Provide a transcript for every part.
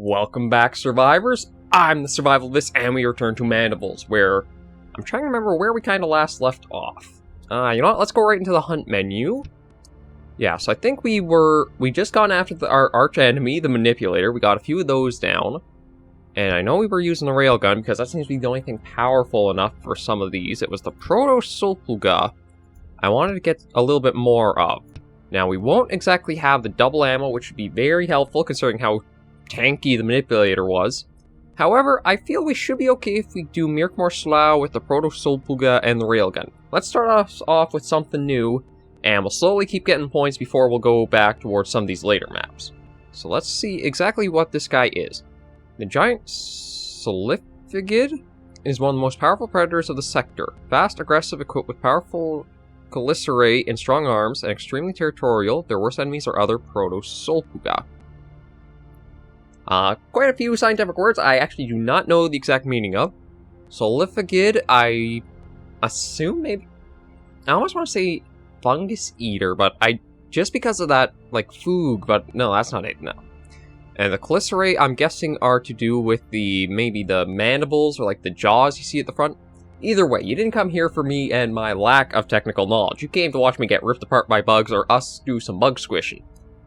Welcome back, survivors. I'm the SurvivalVis, and we return to Mandibles, where I'm trying to remember where we kind of last left off. You know what? Let's go right into the hunt menu. Yeah, so I think we just gone after our arch enemy, the Manipulator. We got a few of those down. And I know we were using the railgun because that seems to be the only thing powerful enough for some of these. It was the Protosolpuga I wanted to get a little bit more of. Now, we won't exactly have the double ammo, which would be very helpful considering how tanky the Manipulator was. However, I feel we should be okay if we do Mirkmore with the Protosolpuga and the railgun. Let's start us off with something new, and we'll slowly keep getting points before we'll go back towards some of these later maps. So let's see exactly what this guy is. The giant Solifigid is one of the most powerful predators of the sector. Fast, aggressive, equipped with powerful chelicerae and strong arms, and extremely territorial. Their worst enemies are other Protosolpuga. Quite a few scientific words I actually do not know the exact meaning of. Solifigid, I assume maybe... I almost want to say fungus eater, but just because of that, like, foog, but no, that's not it, no. And the chelicerae, I'm guessing, are to do with maybe the mandibles, or like the jaws you see at the front. Either way, you didn't come here for me and my lack of technical knowledge. You came to watch me get ripped apart by bugs, or us do some bug squishing.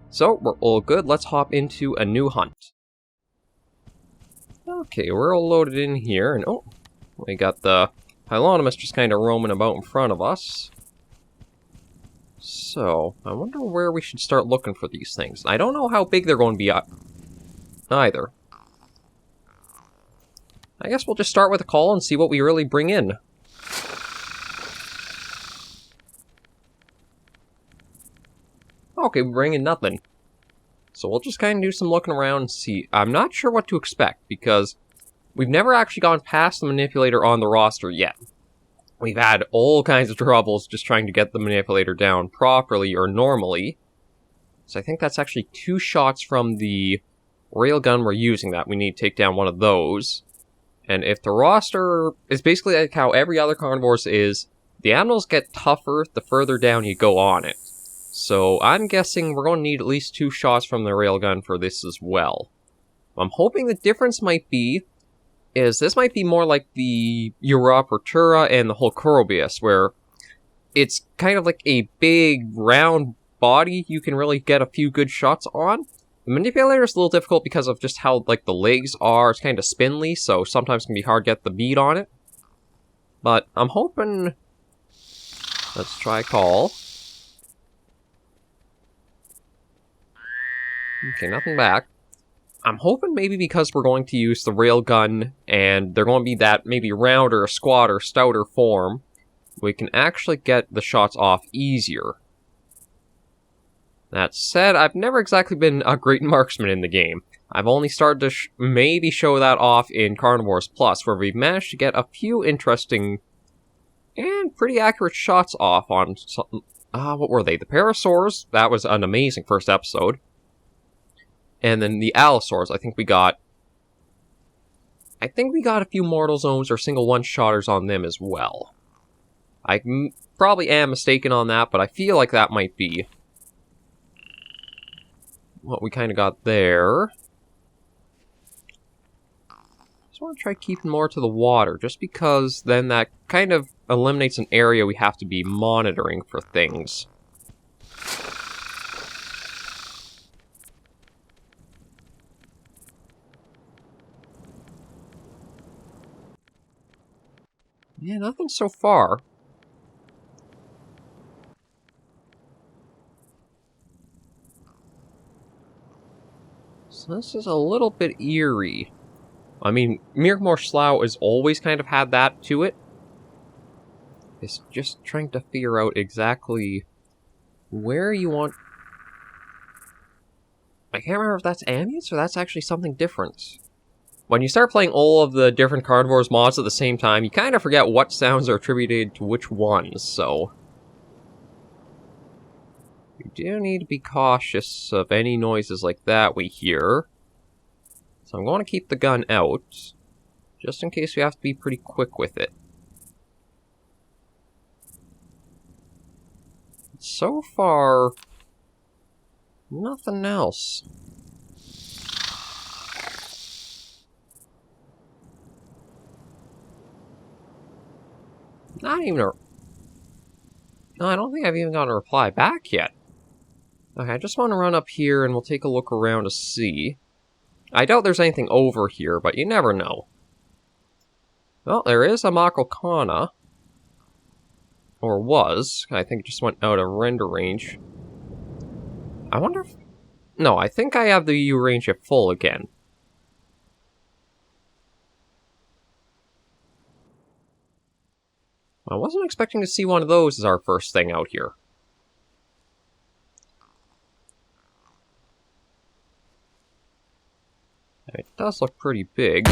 So, we're all good, let's hop into a new hunt. Okay, we're all loaded in here, and oh, we got the Hylonomus just kind of roaming about in front of us. So, I wonder where we should start looking for these things. I don't know how big they're going to be either. I guess we'll just start with a call and see what we really bring in. Okay, we bring in nothing. So we'll just kind of do some looking around and see. I'm not sure what to expect, because we've never actually gone past the Manipulator on the roster yet. We've had all kinds of troubles just trying to get the Manipulator down properly or normally. So I think that's actually 2 shots from the railgun we're using that. We need to take down one of those. And if the roster is basically like how every other carnivores is, the animals get tougher the further down you go on it. So I'm guessing we're going to need at least 2 shots from the railgun for this as well. I'm hoping the difference might be this might be more like the Europortura and the Holcorobius, where it's kind of like a big round body you can really get a few good shots on. The Manipulator is a little difficult because of just how like the legs are. It's kind of spindly, so sometimes it can be hard to get the bead on it. But I'm hoping... Let's try call. Okay, nothing back. I'm hoping maybe because we're going to use the railgun, and they're going to be that maybe rounder, squatter, stouter form, we can actually get the shots off easier. That said, I've never exactly been a great marksman in the game. I've only started to maybe show that off in Carnivores Plus, where we've managed to get a few interesting and pretty accurate shots off on some... what were they? The Parasaurs, that was an amazing first episode. And then the Allosaurs, I think we got a few Mortal Zones or single one-shotters on them as well. I probably am mistaken on that, but I feel like that might be what we kind of got there. Just want to try keeping more to the water, just because then that kind of eliminates an area we have to be monitoring for things. Yeah, nothing so far. So this is a little bit eerie. I mean, Mirkmore has always kind of had that to it. It's just trying to figure out exactly where you want... I can't remember if that's ambience or that's actually something different. When you start playing all of the different Carnivores mods at the same time, you kind of forget what sounds are attributed to which ones, so... You do need to be cautious of any noises like that we hear. So I'm going to keep the gun out, just in case we have to be pretty quick with it. So far, nothing else. Not even a... No, I don't think I've even gotten a reply back yet. Okay, I just want to run up here and we'll take a look around to see. I doubt there's anything over here, but you never know. Well, there is a Makrokana. Or was. I think it just went out of render range. I wonder if... No, I think I have the U range at full again. I wasn't expecting to see one of those as our first thing out here. It does look pretty big.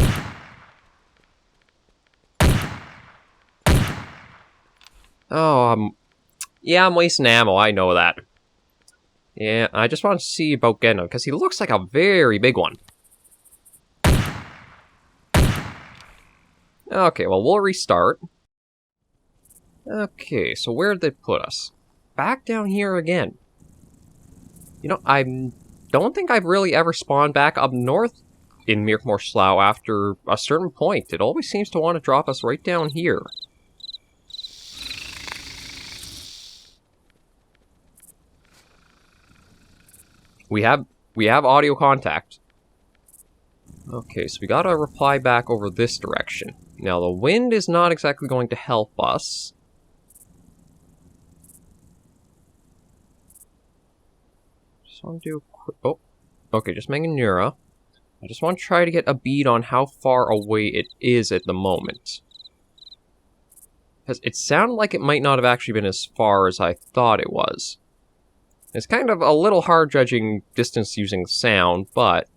Oh, yeah, I'm wasting ammo, I know that. Yeah, I just want to see about getting him, because he looks like a very big one. Okay, well, we'll restart. Okay, so where did they put us? Back down here again. You know, I don't think I've really ever spawned back up north in Mirkmore Slough after a certain point. It always seems to want to drop us right down here. We have audio contact. Okay, so we got a reply back over this direction. Now, the wind is not exactly going to help us. Just want to do a quick... Oh, okay, just Manganura. I just want to try to get a bead on how far away it is at the moment. Because it sounded like it might not have actually been as far as I thought it was. It's kind of a little hard judging distance using sound, but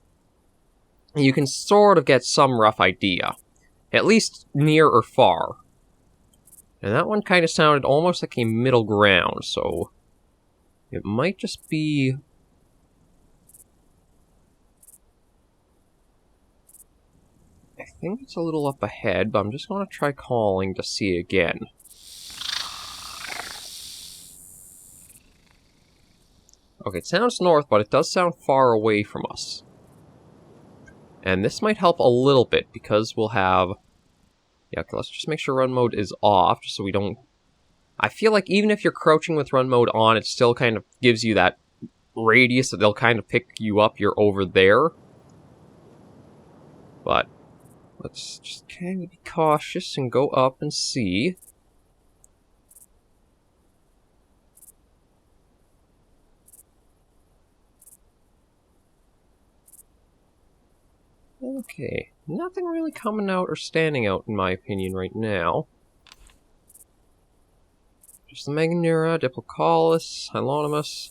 you can sort of get some rough idea. At least near or far. And that one kind of sounded almost like a middle ground, so it might just be... I think it's a little up ahead, but I'm just going to try calling to see again. Okay, it sounds north, but it does sound far away from us. And this might help a little bit, because we'll have... Yeah, okay, let's just make sure run mode is off, just so we don't... I feel like even if you're crouching with run mode on, it still kind of gives you that radius that they'll kind of pick you up, you're over there. But let's just kind of be cautious and go up and see. Okay, nothing really coming out or standing out in my opinion right now. Just the Manganura, Diplocaulus, Hylonomus.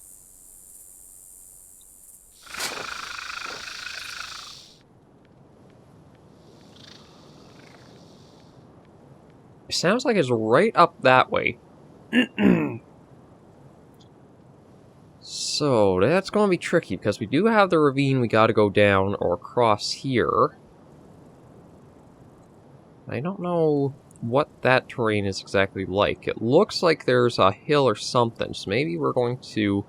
It sounds like it's right up that way. So, that's going to be tricky, because we do have the ravine we gotta go down or cross here. I don't know what that terrain is exactly like. It looks like there's a hill or something, so maybe we're going to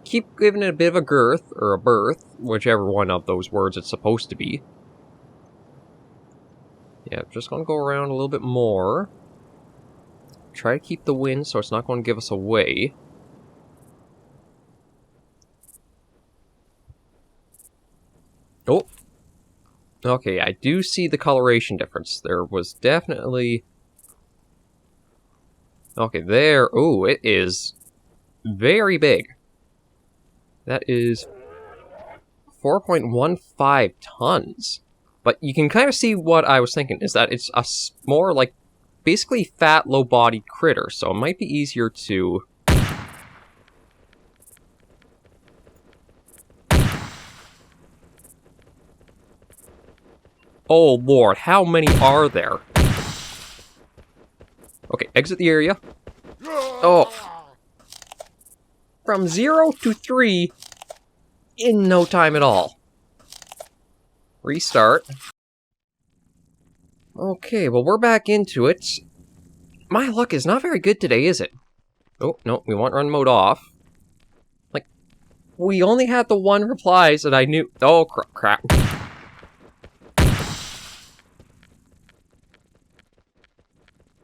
keep giving it a bit of a girth, or a berth, whichever one of those words it's supposed to be. Yeah, just going to go around a little bit more. Try to keep the wind so it's not going to give us away. Oh! Okay, I do see the coloration difference. There was definitely... Okay, there... Oh, it is very big. That is 4.15 tons. But you can kind of see what I was thinking, is that it's a more, like, basically fat, low-bodied critter, so it might be easier to... Oh lord, how many are there? Okay, exit the area. Oh. From 0 to 3 in no time at all. Restart. Okay, well we're back into it. My luck is not very good today, is it? Oh, no, we want run mode off. Like, we only had the one replies that I knew... Oh, crap.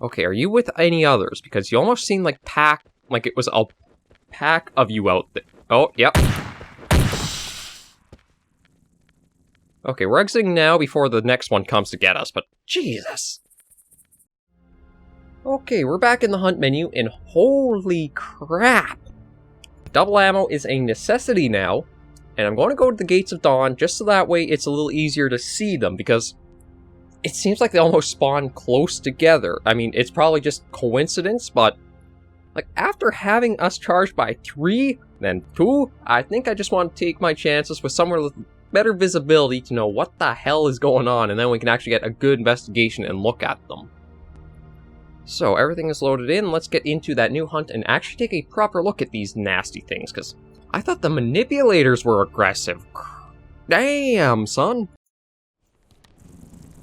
Okay, are you with any others? Because you almost seem like it was a pack of you out there. Oh, yep. Okay, we're exiting now before the next one comes to get us, but Jesus. Okay, we're back in the hunt menu, and holy crap! Double ammo is a necessity now, and I'm going to go to the Gates of Dawn just so that way it's a little easier to see them, because it seems like they almost spawn close together. I mean, it's probably just coincidence, but like after having us charged by 3, then 2, I think I just want to take my chances with somewhere with better visibility to know what the hell is going on, and then we can actually get a good investigation and look at them. So, everything is loaded in, let's get into that new hunt and actually take a proper look at these nasty things, because I thought the manipulators were aggressive. Damn, son!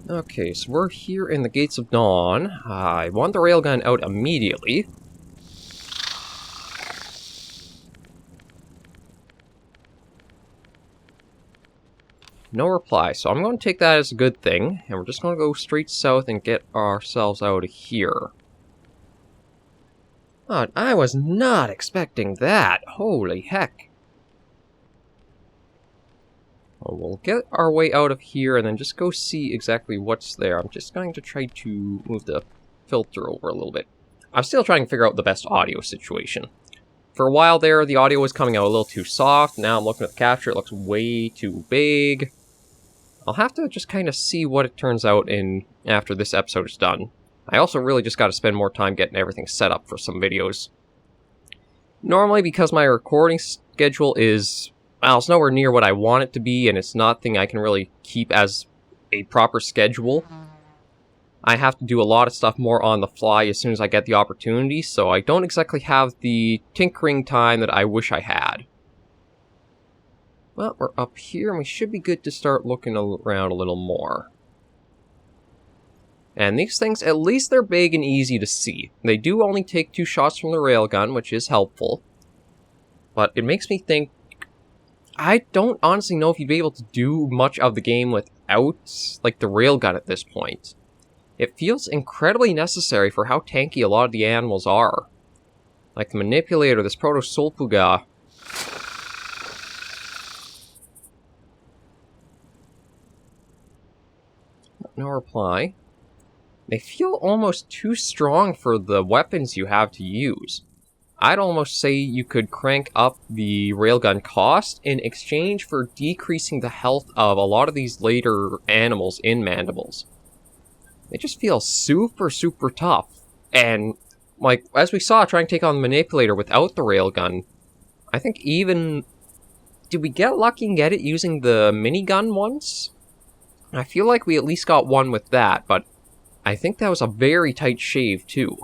Okay, so we're here in the Gates of Dawn. I want the railgun out immediately. No reply, so I'm going to take that as a good thing, and we're just going to go straight south and get ourselves out of here. Oh, I was not expecting that. Holy heck. Well, we'll get our way out of here and then just go see exactly what's there. I'm just going to try to move the filter over a little bit. I'm still trying to figure out the best audio situation. For a while there, the audio was coming out a little too soft. Now I'm looking at the capture, it looks way too big. I'll have to just kind of see what it turns out in after this episode is done. I also really just got to spend more time getting everything set up for some videos. Normally, because my recording schedule is, well, it's nowhere near what I want it to be, and it's nothing I can really keep as a proper schedule, I have to do a lot of stuff more on the fly as soon as I get the opportunity, so I don't exactly have the tinkering time that I wish I had. Well, we're up here, and we should be good to start looking around a little more. And these things, at least they're big and easy to see. They do only take 2 shots from the railgun, which is helpful. But it makes me think, I don't honestly know if you'd be able to do much of the game without, like, the railgun at this point. It feels incredibly necessary for how tanky a lot of the animals are. Like the Manipulator, this Protosolpuga. No reply. They feel almost too strong for the weapons you have to use. I'd almost say you could crank up the railgun cost in exchange for decreasing the health of a lot of these later animals in Mandibles. They just feel super, super tough. And, like, as we saw trying to take on the Manipulator without the railgun, I think even... Did we get lucky and get it using the minigun once? I feel like we at least got one with that, but I think that was a very tight shave, too.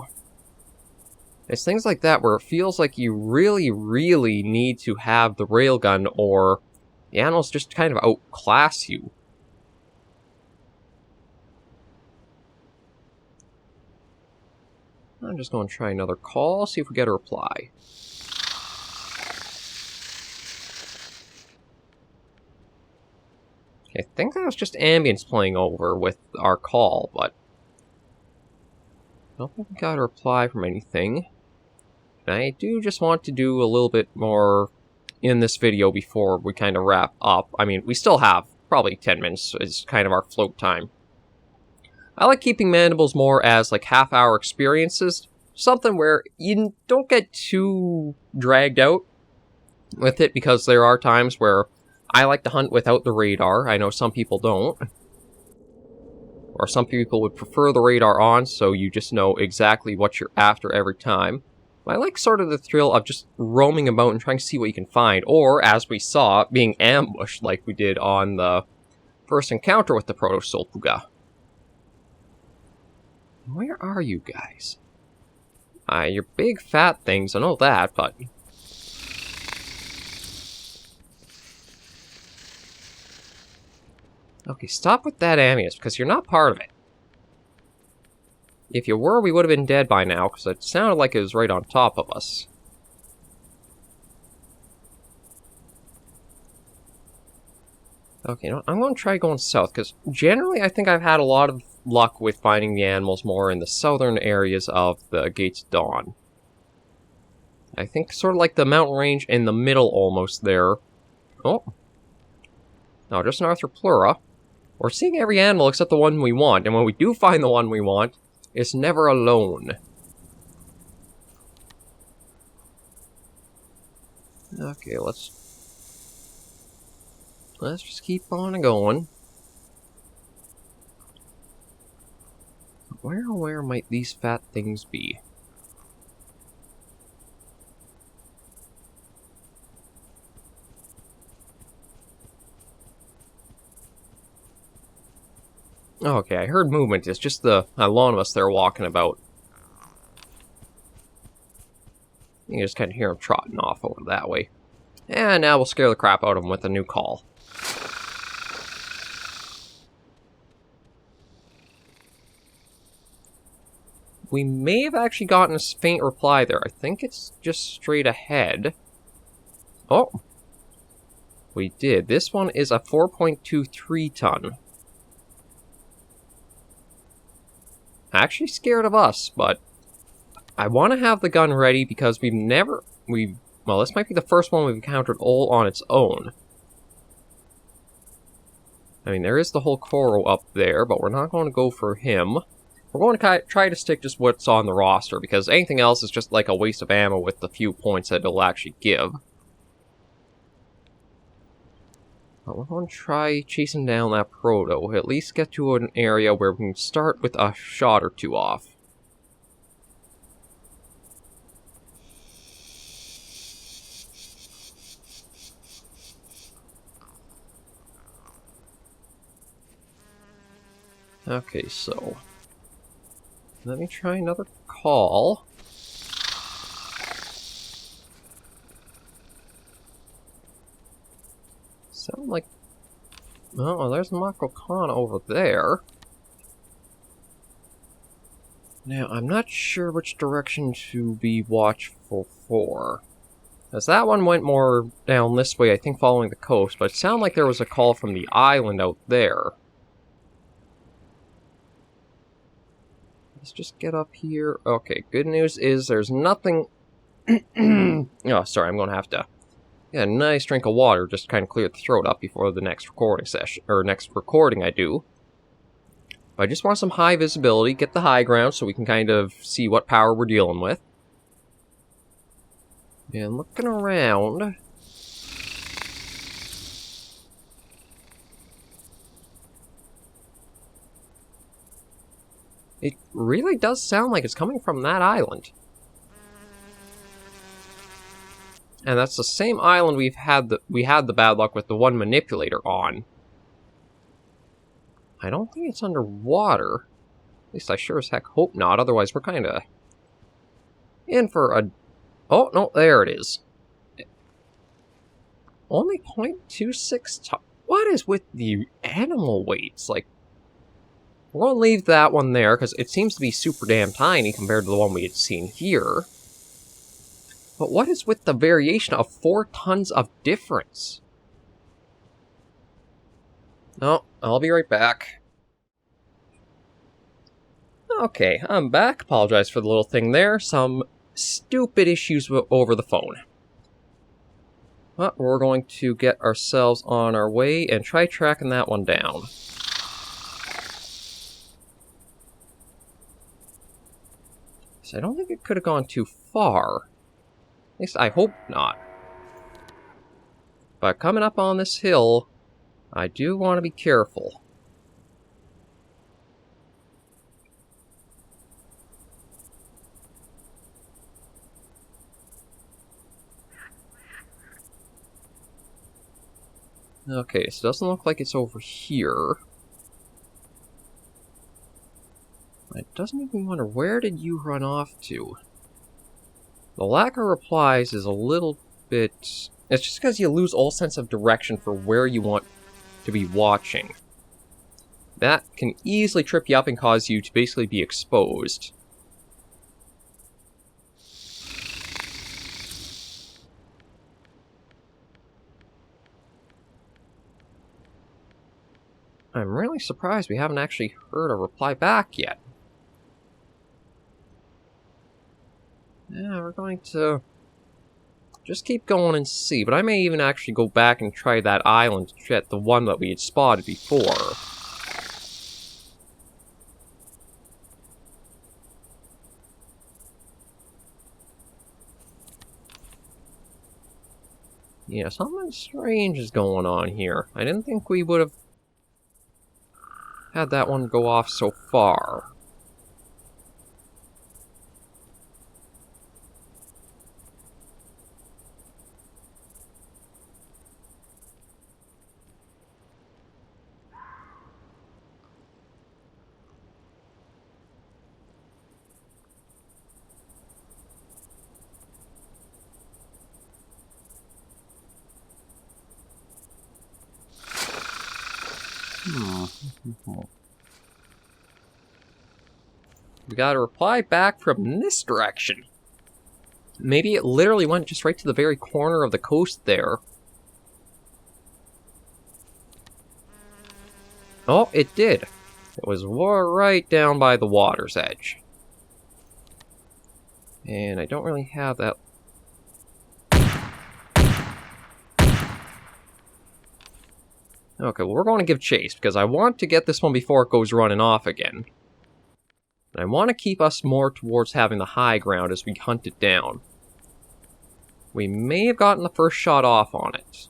It's things like that where it feels like you really, really need to have the railgun or the animals just kind of outclass you. I'm just going to try another call, see if we get a reply. I think that was just ambience playing over with our call, but I don't think we got a reply from anything. And I do just want to do a little bit more in this video before we kind of wrap up. I mean, we still have probably 10 minutes is kind of our float time. I like keeping Mandibles more as like half-hour experiences, something where you don't get too dragged out with it, because there are times where I like to hunt without the radar. I know some people don't. Or some people would prefer the radar on, so you just know exactly what you're after every time. But I like sort of the thrill of just roaming about and trying to see what you can find, or, as we saw, being ambushed like we did on the first encounter with the Protosolpuga. Where are you guys? You're big fat things, I know that, but... Okay, stop with that ambience, because you're not part of it. If you were, we would have been dead by now, because it sounded like it was right on top of us. Okay, you know, I'm going to try going south, because generally I think I've had a lot of luck with finding the animals more in the southern areas of the Gates of Dawn. I think sort of like the mountain range in the middle almost there. Oh. No, just north of Plura. We're seeing every animal except the one we want, and when we do find the one we want, it's never alone. Okay, let's just keep on going. Where might these fat things be? Okay, I heard movement. It's just the Alonimus they're walking about. You can just kind of hear them trotting off over that way. And now we'll scare the crap out of them with a new call. We may have actually gotten a faint reply there. I think it's just straight ahead. Oh. We did. This one is a 4.23 ton. Actually scared of us, but I want to have the gun ready because well, this might be the first one we've encountered all on its own. I mean, there is the whole Koro up there, but we're not going to go for him. We're going to try to stick just what's on the roster, because anything else is just like a waste of ammo with the few points that it'll actually give. But we're going to try chasing down that Proto, at least get to an area where we can start with a shot or two off. Okay, so let me try another call. Sound like... Oh, there's Mako Khan over there. Now, I'm not sure which direction to be watchful for. As that one went more down this way, I think following the coast, but it sounded like there was a call from the island out there. Let's just get up here. Okay, good news is there's nothing... Oh, sorry, I'm going to have to get a nice drink of water just to kind of clear the throat up before the next recording session, or next recording I do. But I just want some high visibility, get the high ground so we can kind of see what power we're dealing with. And looking around... It really does sound like it's coming from that island. And that's the same island we had the bad luck with the one Manipulator on. I don't think it's underwater. At least I sure as heck hope not, otherwise we're kinda in for a... Oh, no, there it is. Only 0.26 ton. What is with the animal weights? Like, we're going to leave that one there, because it seems to be super damn tiny compared to the one we had seen here. But what is with the variation of 4 tons of difference? Oh, I'll be right back. Okay, I'm back. Apologize for the little thing there. Some stupid issues over the phone. But we're going to get ourselves on our way and try tracking that one down. I don't think it could have gone too far. At least I hope not. But coming up on this hill, I do want to be careful. Okay, so it doesn't look like it's over here. It doesn't even wonder, where did you run off to? The lack of replies is a little bit... It's just because you lose all sense of direction for where you want to be watching. That can easily trip you up and cause you to basically be exposed. I'm really surprised we haven't actually heard a reply back yet. Yeah, we're going to just keep going and see, but I may even actually go back and try that island, the one that we had spotted before. Yeah, something strange is going on here. I didn't think we would have had that one go off so far. We got a reply back from this direction. Maybe it literally went just right to the very corner of the coast there. Oh, it did. It was right down by the water's edge. And I don't really have that. Okay, well, we're going to give chase, because I want to get this one before it goes running off again. And I want to keep us more towards having the high ground as we hunt it down. We may have gotten the first shot off on it.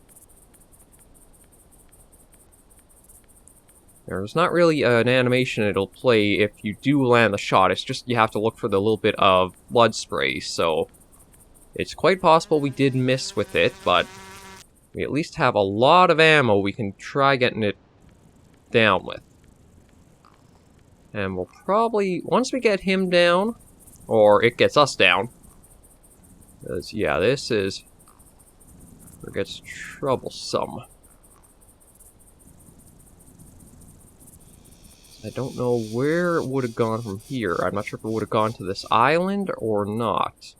There's not really an animation it'll play if you do land the shot, it's just you have to look for the little bit of blood spray, so it's quite possible we did miss with it, but we at least have a lot of ammo we can try getting it down with. And we'll probably, once we get him down, or it gets us down, because, yeah, this is where it gets troublesome. I don't know where it would have gone from here. I'm not sure if it would have gone to this island or not.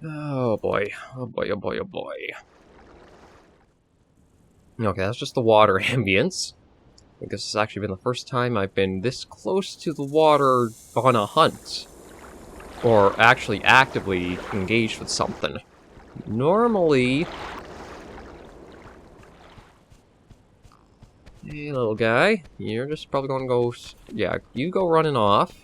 Oh boy. Oh boy, oh boy, oh boy. Okay, that's just the water ambience. I think this has actually been the first time I've been this close to the water on a hunt. Or actually actively engaged with something. Normally... Hey, little guy. You're just probably going to go... Yeah, you go running off.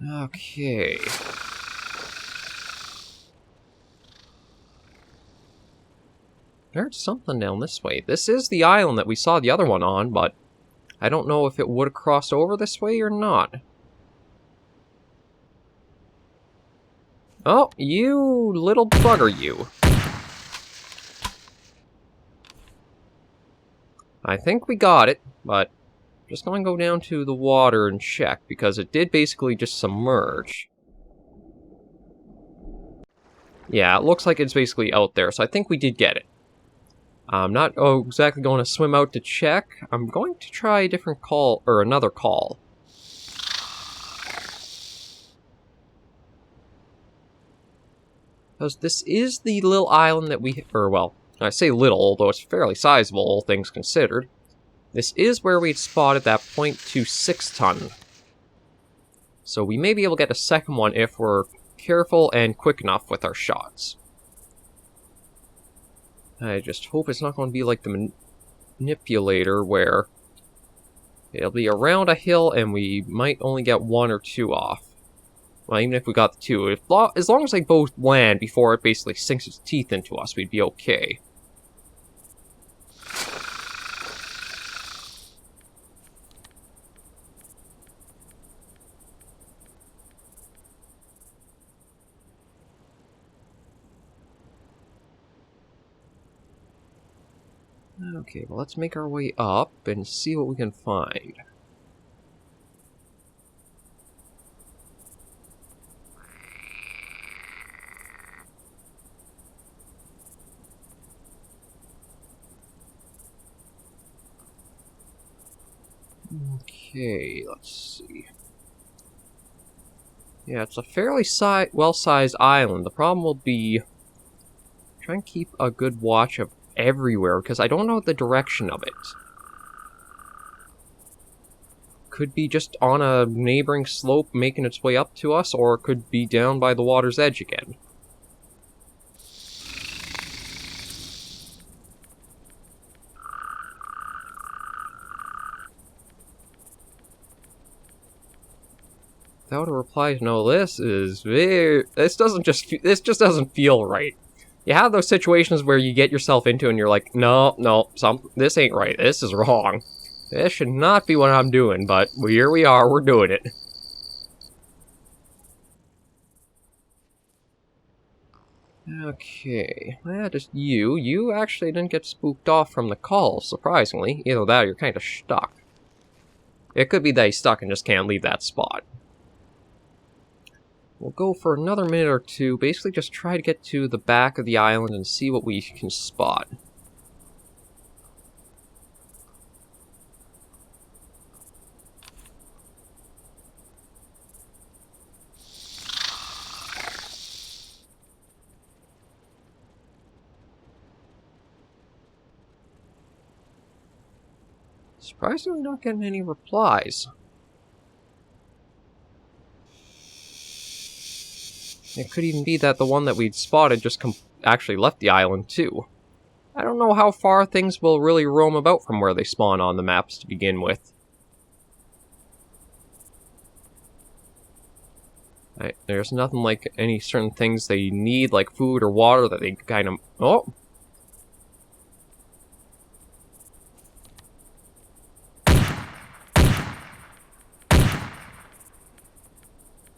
Okay. There's something down this way. This is the island that we saw the other one on, but I don't know if it would have crossed over this way or not. Oh, you little bugger, you. I think we got it, but just going to go down to the water and check, because it did basically just submerge. Yeah, it looks like it's basically out there, so I think we did get it. I'm not exactly going to swim out to check. I'm going to try a different call, or another call. Because this is the little island that we... Or, well, I say little, although it's fairly sizable, all things considered. This is where we'd spotted that .26 ton. So we may be able to get a second one if we're careful and quick enough with our shots. I just hope it's not going to be like the Manipulator, where it'll be around a hill and we might only get one or two off. Well, even if we got the two, as long as they both land before it basically sinks its teeth into us, we'd be okay. Okay, well, let's make our way up and see what we can find. Okay, let's see. Yeah, it's a fairly well-sized island. The problem will be trying to keep a good watch of everywhere, because I don't know the direction of it. Could be just on a neighboring slope making its way up to us, or it could be down by the water's edge again. Without a reply to no, this just doesn't feel right. You have those situations where you get yourself into and you're like, no, this ain't right, this is wrong. This should not be what I'm doing, but here we are, we're doing it. Okay, well, just you. You actually didn't get spooked off from the call, surprisingly. Either that or you're kind of stuck. It could be that he's stuck and just can't leave that spot. We'll go for another minute or two, basically just try to get to the back of the island and see what we can spot. Surprisingly not getting any replies. It could even be that the one that we'd spotted just actually left the island too. I don't know how far things will really roam about from where they spawn on the maps to begin with. There's nothing like any certain things they need, like food or water, that they kind of... Oh!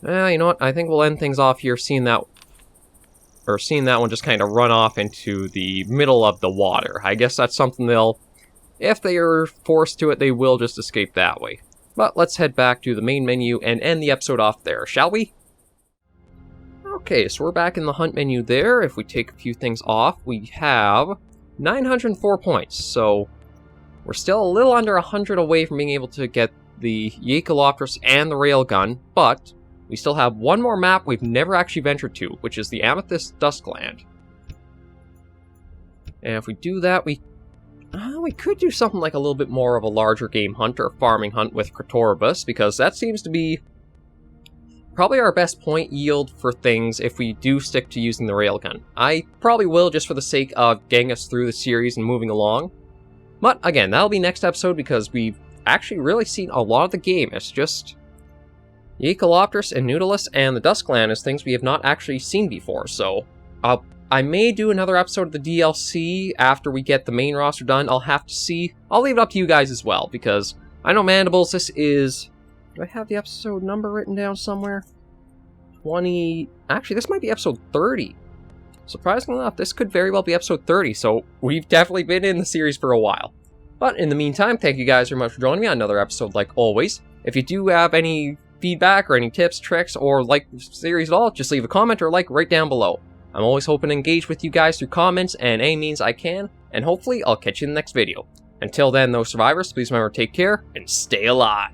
You know what? I think we'll end things off here, seeing that one just kind of run off into the middle of the water. I guess that's something they'll... If they are forced to it, they will just escape that way. But let's head back to the main menu and end the episode off there, shall we? Okay, so we're back in the hunt menu there. If we take a few things off, we have 904 points. So we're still a little under 100 away from being able to get the Eucalyptus and the railgun, but we still have one more map we've never actually ventured to, which is the Amethyst Duskland. And if we do that, we could do something like a little bit more of a larger game hunt or farming hunt with SurvivalVis, because that seems to be probably our best point yield for things if we do stick to using the railgun. I probably will, just for the sake of getting us through the series and moving along. But again, that'll be next episode, because we've actually really seen a lot of the game. It's just Eucalyptus and Nautilus and the Duskland is things we have not actually seen before, so I may do another episode of the DLC after we get the main roster done. I'll have to see. I'll leave it up to you guys as well, because I know Mandibles, this is... Do I have the episode number written down somewhere? 20... Actually, this might be episode 30. Surprisingly enough, this could very well be episode 30, so we've definitely been in the series for a while. But in the meantime, thank you guys very much for joining me on another episode like always. If you do have any feedback or any tips, tricks, or like the series at all, just leave a comment or like right down below. I'm always hoping to engage with you guys through comments and any means I can, and hopefully I'll catch you in the next video. Until then, though, survivors, please remember to take care and stay alive.